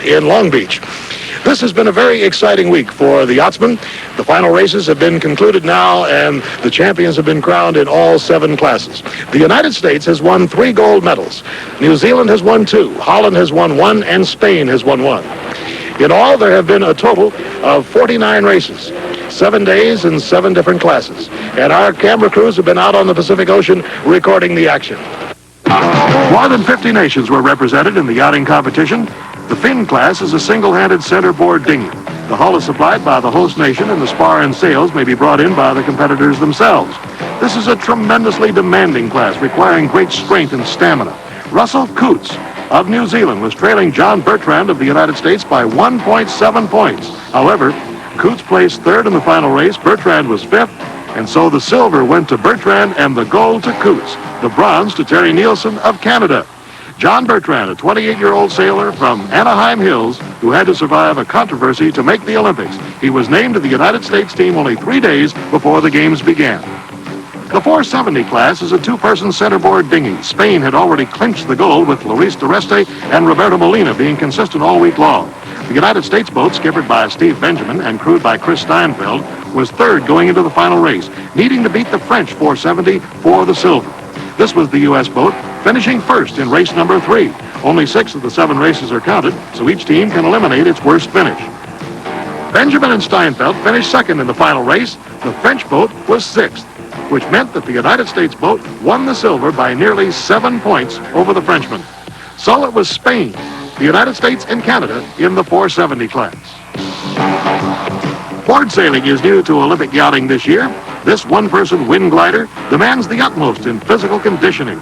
in Long Beach. This has been a very exciting week for the yachtsmen. The final races have been concluded now, and the champions have been crowned in all 7 classes. The United States has won 3 gold medals. New Zealand has won 2, Holland has won 1, and Spain has won 1. In all, there have been a total of 49 races, 7 days in 7 different classes. And our camera crews have been out on the Pacific Ocean recording the action. More than 50 nations were represented in the yachting competition. The fin class is a single-handed centerboard dinghy. The hull is supplied by the host nation, and the spar and sails may be brought in by the competitors themselves. This is a tremendously demanding class, requiring great strength and stamina. Russell Coates of New Zealand was trailing John Bertrand of the United States by 1.7 points. However, Coates placed 3rd in the final race, Bertrand was 5th, and so the silver went to Bertrand and the gold to Coates, the bronze to Terry Nielsen of Canada. John Bertrand, a 28-year-old sailor from Anaheim Hills who had to survive a controversy to make the Olympics. He was named to the United States team only 3 days before the games began. The 470 class is a 2-person centerboard dinghy. Spain had already clinched the gold with Luis Dureste and Roberto Molina being consistent all week long. The United States boat, skippered by Steve Benjamin and crewed by Chris Steinfeld, was 3rd going into the final race, needing to beat the French 470 for the silver. This was the U.S. boat, finishing 1st in race number 3. Only 6 of the 7 races are counted, so each team can eliminate its worst finish. Benjamin and Steinfeld finished 2nd in the final race. The French boat was 6th, which meant that the United States boat won the silver by nearly 7 points over the Frenchman. So it was Spain, the United States, and Canada in the 470 class. Board sailing is new to Olympic yachting this year. This 1-person WINDGUIDER demands the utmost in physical conditioning.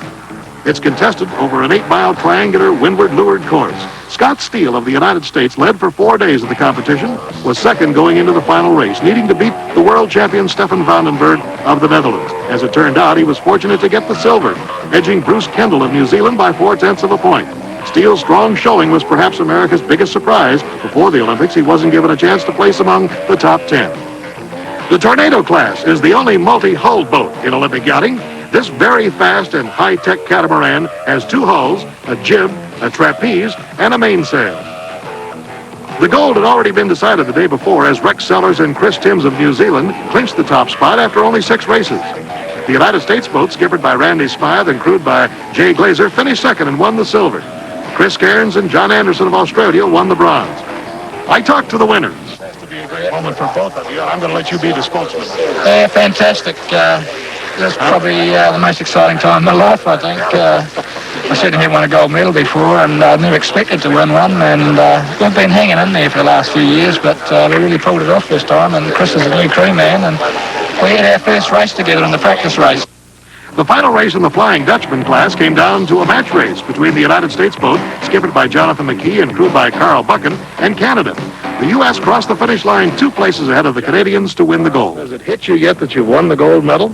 It's contested over an 8-mile triangular windward leeward course. Scott Steele of the United States led for 4 days of the competition, was 2nd going into the final race, needing to beat the world champion Stefan Vandenberg of the Netherlands. As it turned out, he was fortunate to get the silver, edging Bruce Kendall of New Zealand by 0.4 of a point. Steele's strong showing was perhaps America's biggest surprise. Before the Olympics, he wasn't given a chance to place among the top 10. The Tornado class is the only multi-hulled boat in Olympic yachting. This very fast and high-tech catamaran has 2 hulls, a jib, a trapeze, and a mainsail. The gold had already been decided the day before as Rex Sellers and Chris Timms of New Zealand clinched the top spot after only 6 races. The United States boat, skippered by Randy Smythe and crewed by Jay Glazer, finished 2nd and won the silver. Chris Cairns and John Anderson of Australia won the bronze. I talked to the winners. It's to be a great moment for both of you, and I'm going to let you be the spokesman. Fantastic. That's probably the most exciting time in my life, I think. I certainly won a gold medal before, and I never expected to win one, and we've been hanging in there for the last few years, but we really pulled it off this time, and Chris is a new crewman, and we had our first race together in the practice race. The final race in the Flying Dutchman class came down to a match race between the United States boat, skippered by Jonathan McKee and crewed by Carl Buchan, and Canada. The U.S. crossed the finish line 2 places ahead of the Canadians to win the gold. Has it hit you yet that you won the gold medal?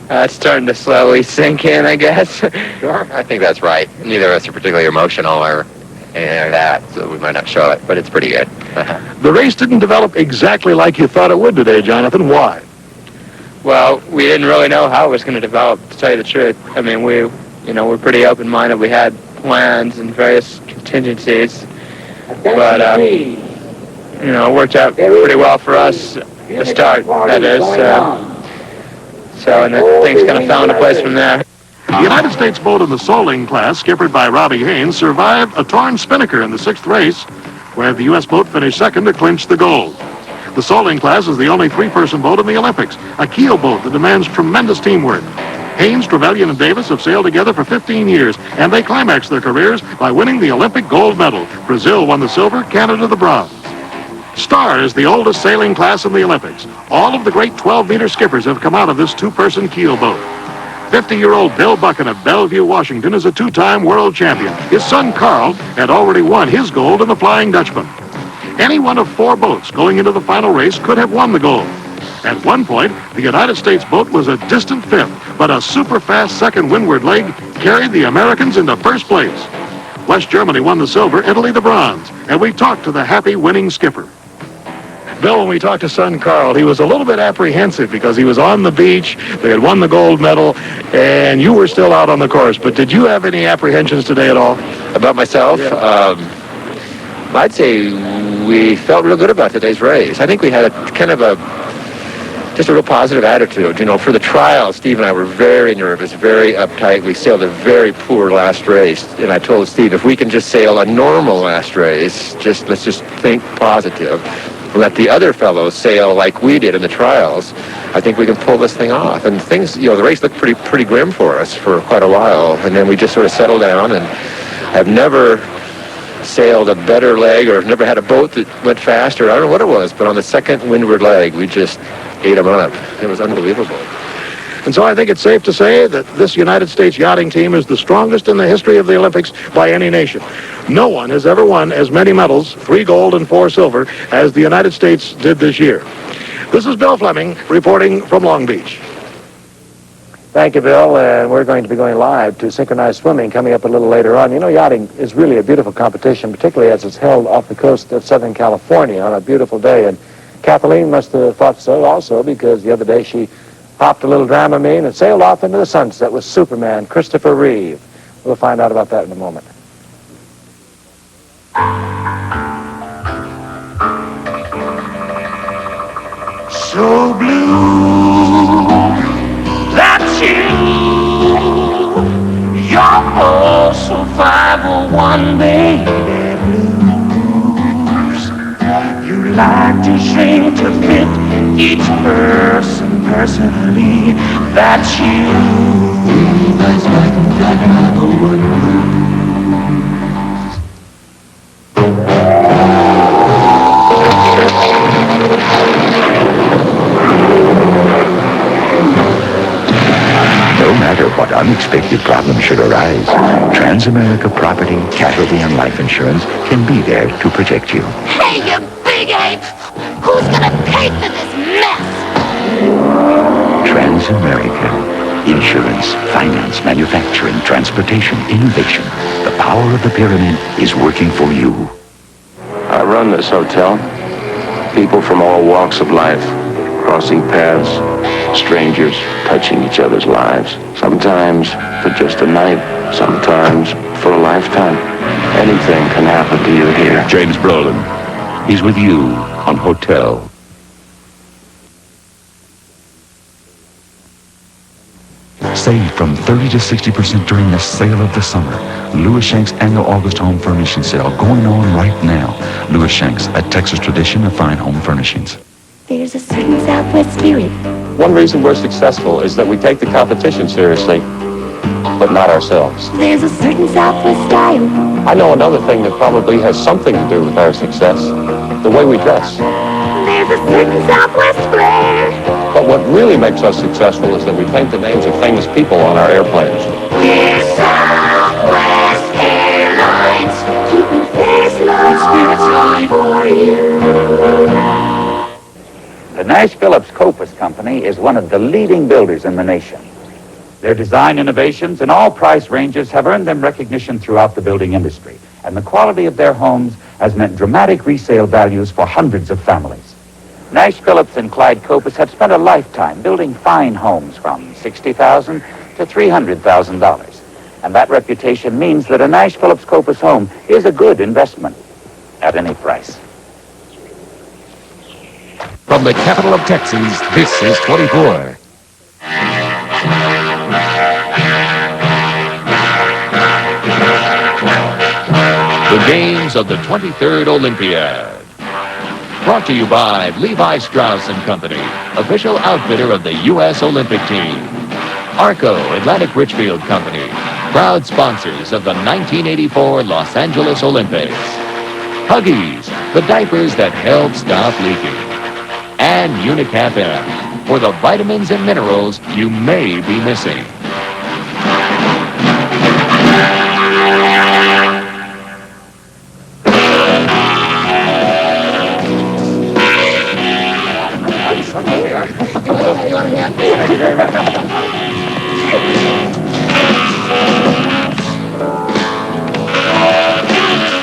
It's starting to slowly sink in, I guess. Sure. I think that's right. Neither of us are particularly emotional or anything like that, so we might not show it, but it's pretty good. The race didn't develop exactly like you thought it would today, Jonathan. Why? Well, we didn't really know how it was going to develop, to tell you the truth. I mean, we're pretty open-minded. We had plans and various contingencies, but it worked out pretty well for us to start. That is, and then things kind of fell into place from there. The United States boat in the Soling class, skippered by Robbie Haynes, survived a torn spinnaker in the 6th race, where the U.S. boat finished 2nd to clinch the gold. The Soling class is the only 3-person boat in the Olympics, a keel boat that demands tremendous teamwork. Haynes, Trevelyan, and Davis have sailed together for 15 years, and they climaxed their careers by winning the Olympic gold medal. Brazil won the silver, Canada the bronze. Star is the oldest sailing class in the Olympics. All of the great 12-meter skippers have come out of this 2-person keel boat. 50-year-old Bill Buchan of Bellevue, Washington, is a 2-time world champion. His son, Carl, had already won his gold in the Flying Dutchman. Any one of 4 boats going into the final race could have won the gold. At one point, the United States boat was a distant 5th, but a super-fast 2nd windward leg carried the Americans into 1st place. West Germany won the silver, Italy the bronze, and we talked to the happy winning skipper. Bill, when we talked to son Carl, he was a little bit apprehensive because he was on the beach, they had won the gold medal, and you were still out on the course. But did you have any apprehensions today at all? About myself? Yeah. I'd say we felt real good about today's race. I think we had a kind of just a real positive attitude. You know, for the trial, Steve and I were very nervous, very uptight. We sailed a very poor last race, and I told Steve, if we can just sail a normal last race, let's just think positive. Let the other fellows sail like we did in the trials. I think we can pull this thing off. And things, you know, the race looked pretty grim for us for quite a while, and then we just sort of settled down. And I've never sailed a better leg, or never had a boat that went faster. I don't know what it was, but on the second windward leg, we just ate them up. It was unbelievable. And so I think it's safe to say that this United States yachting team is the strongest in the history of the Olympics by any nation. No one has ever won as many medals, 3 gold and 4 silver, as the United States did this year. This is Bill Fleming reporting from Long Beach. Thank you, Bill, and we're going to be going live to synchronized swimming coming up a little later on. You know, yachting is really a beautiful competition, particularly as it's held off the coast of Southern California on a beautiful day. And Kathleen must have thought so also, because the other day she hopped a little Dramamine and sailed off into the sunset with Superman, Christopher Reeve. We'll find out about that in a moment. So blue, that's you. You're also 501, baby blues. You like to shrink to fit each person personally. That's you. That's like that 501 blues. No matter what unexpected problems should arise, Transamerica Property, Casualty, and Life Insurance can be there to protect you. Hey, you big ape! Who's gonna pay for this mess? Transamerica. Insurance, finance, manufacturing, transportation, innovation. The power of the pyramid is working for you. I run this hotel. People from all walks of life, crossing paths, strangers touching each other's lives. Sometimes for just a night, sometimes for a lifetime. Anything can happen to you here. James Brolin. He's with you on Hotel. Save from 30 to 60% during the sale of the summer. Louis Shank's annual August home furnishing sale going on right now. Louis Shank's, a Texas tradition of fine home furnishings. There's a certain Southwest spirit. One reason we're successful is that we take the competition seriously, but not ourselves. There's a certain Southwest style. I know another thing that probably has something to do with our success, the way we dress. There's a certain Southwest flair. But what really makes us successful is that we paint the names of famous people on our airplanes. We're Southwest Airlines, keeping fast love for you. The Nash Phillips Copus Company is one of the leading builders in the nation. Their design innovations in all price ranges have earned them recognition throughout the building industry, and the quality of their homes has meant dramatic resale values for hundreds of families. Nash Phillips and Clyde Copus have spent a lifetime building fine homes from $60,000 to $300,000, and that reputation means that a Nash Phillips Copus home is a good investment at any price. From the capital of Texas, this is 24. The games of the 23rd Olympiad. Brought to you by Levi Strauss & Company, official outfitter of the U.S. Olympic team. Arco Atlantic Richfield Company, proud sponsors of the 1984 Los Angeles Olympics. Huggies, the diapers that help stop leaking. And Unicap M, for the vitamins and minerals you may be missing.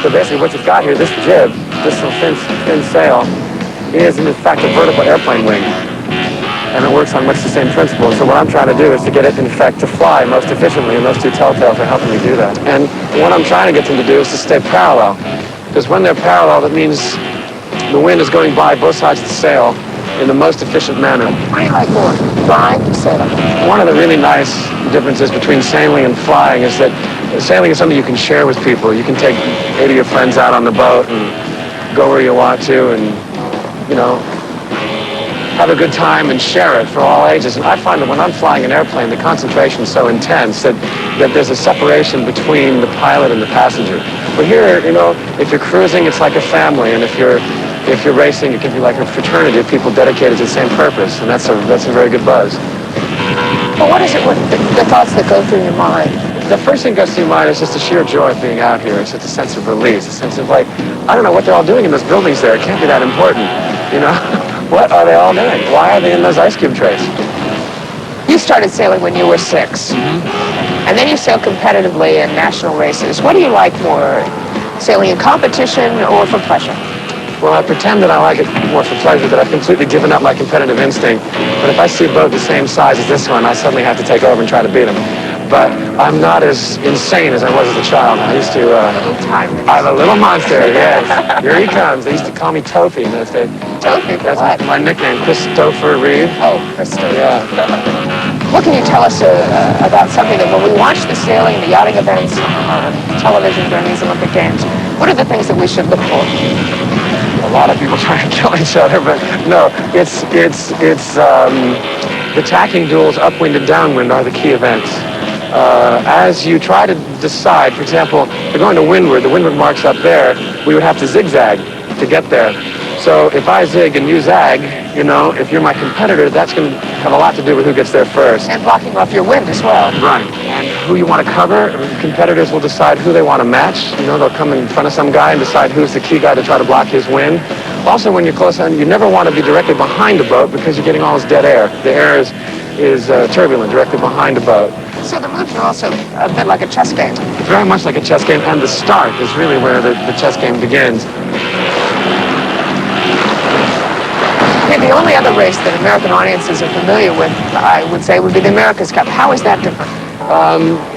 So basically what you've got here, this jib, this little thin sail, is in fact a vertical airplane wing. And it works on much the same principle. So what I'm trying to do is to get it, in fact, to fly most efficiently, and those two telltales are helping me do that. And what I'm trying to get them to do is to stay parallel. because when they're parallel, that means the wind is going by both sides of the sail in the most efficient manner. What do you like more, flying or sailing? One of the really nice differences between sailing and flying is that sailing is something you can share with people. You can take 8 of your friends out on the boat and go where you want to and, you know, have a good time and share it for all ages. And I find that when I'm flying an airplane, the concentration is so intense that there's a separation between the pilot and the passenger. But here, you know, if you're cruising, it's like a family, and if you're racing, it can be like a fraternity of people dedicated to the same purpose, and that's a very good buzz. Well, what is it, the thoughts that go through your mind? The first thing that goes through your mind is just the sheer joy of being out here. It's just a sense of release, a sense of like, I don't know what they're all doing in those buildings there. It can't be that important, you know? What are they all doing? Why are they in those ice cube trays? You started sailing when you were 6. And then you sailed competitively in national races. What do you like more, sailing in competition or for pleasure? Well, I pretend that I like it more for pleasure, that I've completely given up my competitive instinct. But if I see a boat the same size as this one, I suddenly have to take over and try to beat them. But I'm not as insane as I was as a child. I used to... I'm a little monster, yes. Here he comes. They used to call me Tofi in those days. Tofi? That's my nickname, Christopher Reeve. Oh, Christopher. Yeah. What can you tell us about something that when we watch the sailing, the yachting events on television during these Olympic Games, what are the things that we should look for? A lot of people trying to kill each other, but no, it's the tacking duels upwind and downwind are the key events. As you try to decide, for example, if you're going to windward, the windward mark's up there, we would have to zigzag to get there. So if I zig and you zag, you know, if you're my competitor, that's going to have a lot to do with who gets there first. And blocking off your wind as well. Right. And who you want to cover, competitors will decide who they want to match. You know, they'll come in front of some guy and decide who's the key guy to try to block his wind. Also, when you're close on, you never want to be directly behind a boat because you're getting all this dead air. The air is turbulent directly behind a boat. So the moves are also a bit like a chess game. Very much like a chess game, and the start is really where the chess game begins. The only other race that American audiences are familiar with, I would say, would be the America's Cup. How is that different?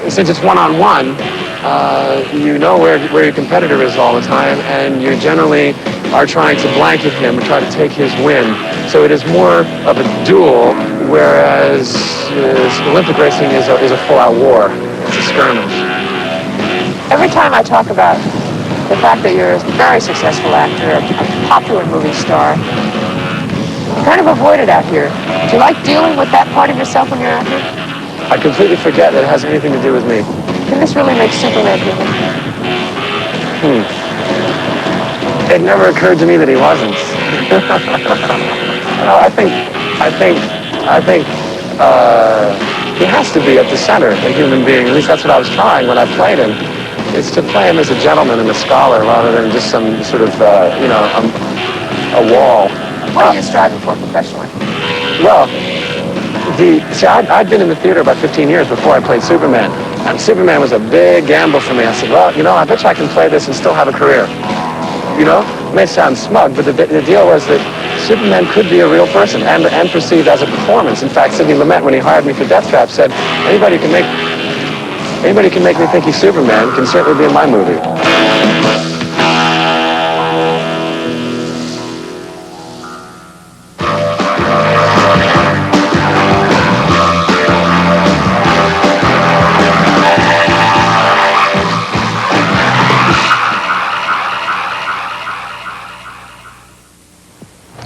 Since it's one-on-one, you know where your competitor is all the time, and you generally are trying to blanket him and try to take his win. So it is more of a duel, whereas Olympic racing is a full-out war. It's a skirmish. Every time I talk about the fact that you're a very successful actor, a popular movie star, you kind of avoid it out here. Do you like dealing with that part of yourself when you're out here? I completely forget that it has anything to do with me. Can this really make Superman human? It never occurred to me that he wasn't. No, I think he has to be at the center, a human being. At least that's what I was trying when I played him. It's to play him as a gentleman and a scholar rather than just some sort of, you know, a wall. What are you striving for professionally? Well, I'd been in the theater about 15 years before I played Superman. And Superman was a big gamble for me. I said, well, you know, I bet you I can play this and still have a career. You know, it may sound smug, but the deal was that Superman could be a real person and perceived as a performance. In fact, Sidney Lumet, when he hired me for Death Trap, said, anybody can make me think he's Superman, can certainly be in my movie.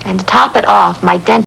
And to top it off, my dentist